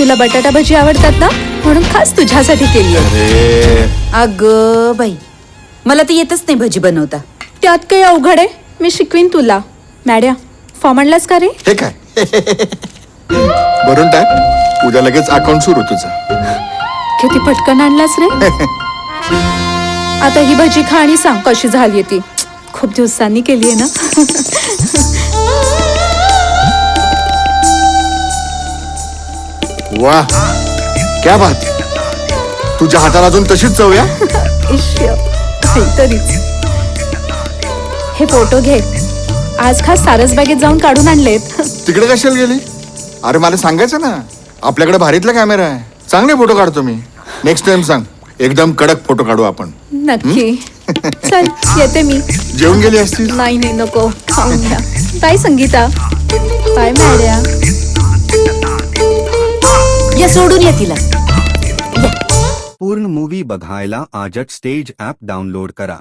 तुला बटाटा भजी आवडतात ना, म्हणून खास तुझ्यासाठी केली आहे. अरे अगं बाई, मला तर येतच नाही भजी बनवता. त्यात काही अवघड आहे, मी शिकवीन तुला. मॅड्या, फॉर्म आणलास का रे? हे काय भरून टाक, उद्या लगेच अकाउंट सुरू तुझं. किती पटकन आणलास रे. आता ही भजी खा आणि सांग कशी झाली ती. खूप दिवसांनी केली आहे ना. वा, क्या बात. तुझ्या हाताला अजून तशीच चव या. इश्य, काहीतरीच. हे फोटो घे, आज खास सारसबागेत जाऊन काढून आणलेत. तिकडे कशाला गेली? अरे मला सांगायचं ना, आपल्याकडे भारीतला कॅमेरा आहे, चांगले फोटो काढतो मी. नेक्स्ट टाइम सांग, एकदम कडक फोटो काढू आपण. नक्की. चल येते मी. जेवून गेली असतील. नाही नाही नको, खाऊन घ्या. बाय संगीता. बाय मॅड्या. या सोडून या तिला. पूर्ण मूवी बघायला आजच स्टेज ॲप डाउनलोड करा.